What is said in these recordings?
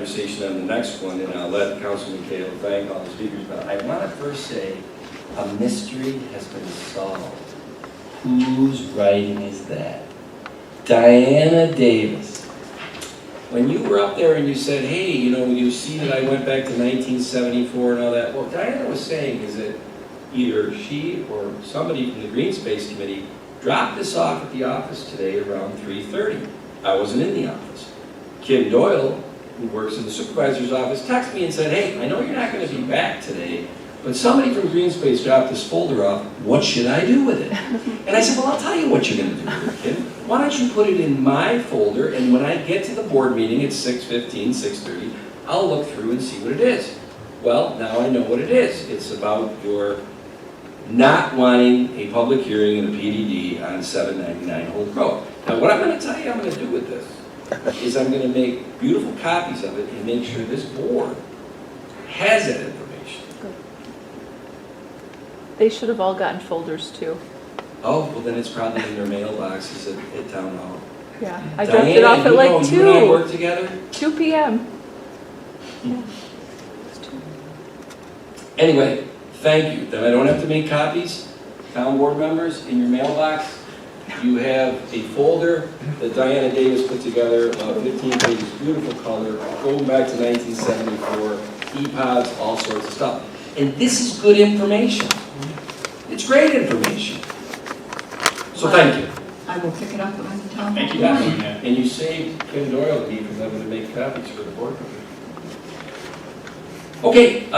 conversation on the next one, and I'll let Councilman Cahill thank all the speakers, but I want to first say a mystery has been solved. Whose writing is that? Diana Davis. When you were up there and you said, hey, you know, you see that I went back to 1974 and all that, what Diana was saying is that either she or somebody from the Green Space Committee dropped this off at the office today around 3:30. I wasn't in the office. Kim Doyle, who works in the supervisor's office, texted me and said, hey, I know you're not going to be back today, but somebody from Green Space dropped this folder off. What should I do with it? And I said, well, I'll tell you what you're going to do with it, Kim. Why don't you put it in my folder, and when I get to the board meeting at 6:15, 6:30, I'll look through and see what it is. Well, now I know what it is. It's about your not wanting a public hearing in a PDD on 799 Holt Road. Now, what I'm going to tell you I'm going to do with this is I'm going to make beautiful copies of it and make sure this board has that information. They should have all gotten folders too. Oh, well then it's probably in their mailboxes at Town Hall. Yeah, I dropped it off at like you and I work together? 2 p.m. Yeah. It's 2. Anyway, thank you. Then I don't have to make copies. Town board members, in your mailbox, you have a folder that Diana Davis put together, about 15 pages, beautiful color, going back to 1974, EPODs, all sorts of stuff. And this is good information. It's great information. So thank you. I will pick it up on the town. Thank you. Yeah. And you saved Kim Doyle and me from having to make copies for the board. Okay,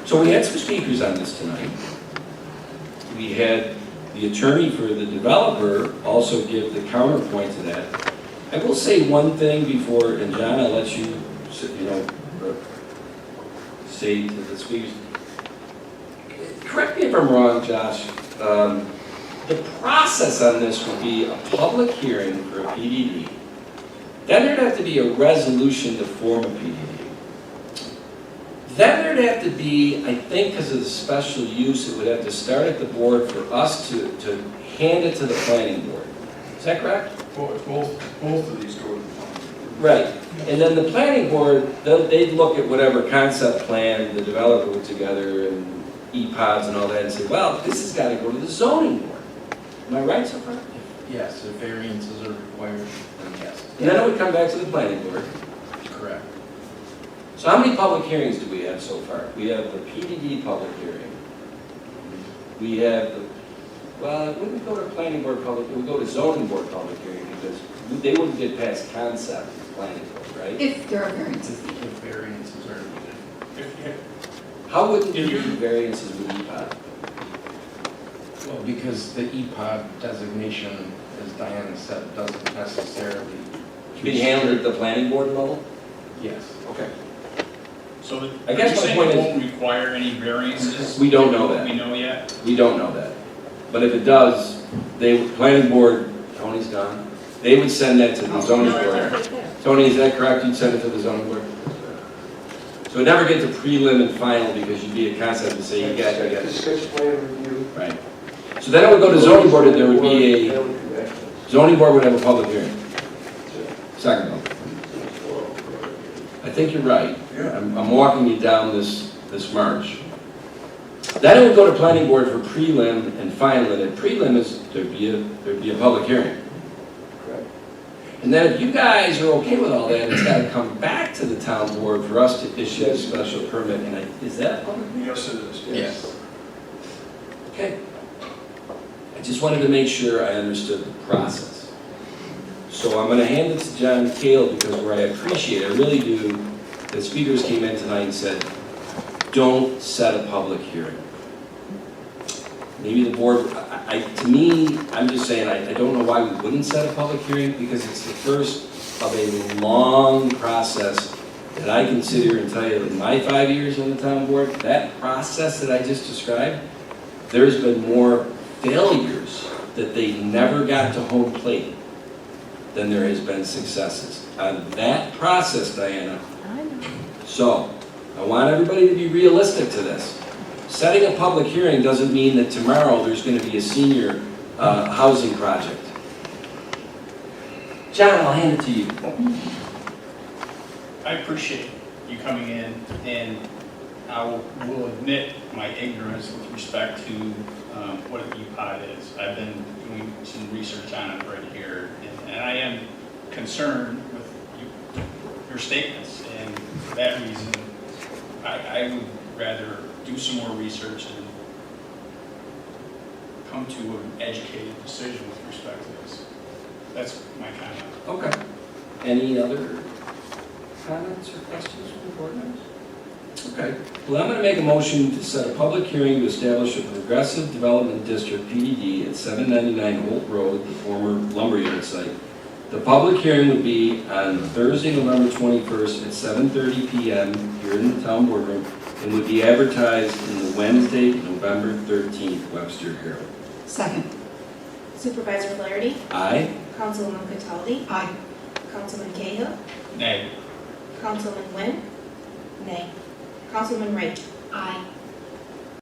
so we had some speakers on this tonight. We had the attorney for the developer also give the counterpoint to that. I will say one thing before, and John, I'll let you, say to the speakers. Correct me if I'm wrong, Josh. The process on this would be a public hearing for a PDD. Then there'd have to be a resolution to form a PDD. Then there'd have to be, I think because of the special use, it would have to start at the board for us to hand it to the planning board. Is that correct? Both of these go to the planning board. Right. And then the planning board, they'd look at whatever concept plan the developer put together and EPODs and all that and say, well, this has got to go to the zoning board. Am I right so far? Yes, if variances are required, then yes. And then it would come back to the planning board. Correct. So how many public hearings do we have so far? We have the PDD public hearing. We have the, well, it wouldn't go to planning board public, it would go to zoning board public hearing because they wouldn't get past concept planning board, right? If there are variances. If variances are needed. How wouldn't there be variances with EPOD? Well, because the EPOD designation, as Diana said, doesn't necessarily. Be handled at the planning board level? Yes. Okay. So I guess my you're saying point it is- won't require any variances? We don't know that. We know yet? We don't know that. But if it does, planning board, Tony's gone, they would send that to the zoning board. Tony, is that correct? You'd send it to the zoning board? So it never get to prelim and final because you'd be a concept and say you got it. Sketch plan review. Right. So then it would go to zoning board and there would be a, zoning board would have a public hearing. Second vote. I think you're right. I'm walking you down this march. Then it would go to planning board for prelim and final, and at prelim there'd be a public hearing. Correct. And then if you guys are okay with all that, it's got to come back to the town board for us to issue a special permit. And is that public? Yes, it is. Yes. Okay. I just wanted to make sure I understood the process. So I'm going to hand it to John Cahill because where I appreciate, I really do, the speakers came in tonight and said, don't set a public hearing. Maybe the board, to me, I'm just saying, I don't know why we wouldn't set a public hearing because it's the first of a long process that I can sit here and tell you in my 5 years on the town board, that process that I just described, there's been more failures that they never got to home plate than there has been successes on that process, Diana. I know. So, I want everybody to be realistic to this. Setting a public hearing doesn't mean that tomorrow there's going to be a senior housing project. John, I'll hand it to you. I appreciate you coming in, and I will admit my ignorance with respect to what an EPOD is. I've been doing some research on it right here, and I am concerned with your statements, and for that reason, I would rather do some more research and come to an educated decision with respect to this. That's my comment. Okay. Any other comments or questions from the board members? Okay. Well, I'm going to make a motion to set a public hearing to establish a progressive development district, PDD, at 799 Holt Road, the former Lumberyard site. The public hearing would be on Thursday, November 21st at 7:30 p.m. here in the town boardroom, and would be advertised in the Wednesday, November 13th Webster Herald. Second. Supervisor Flaherty, Aye. Councilwoman Cataldi, Aye. Councilman Cahill, Nay. Councilman Wynn, nay. Councilman Wright. Aye.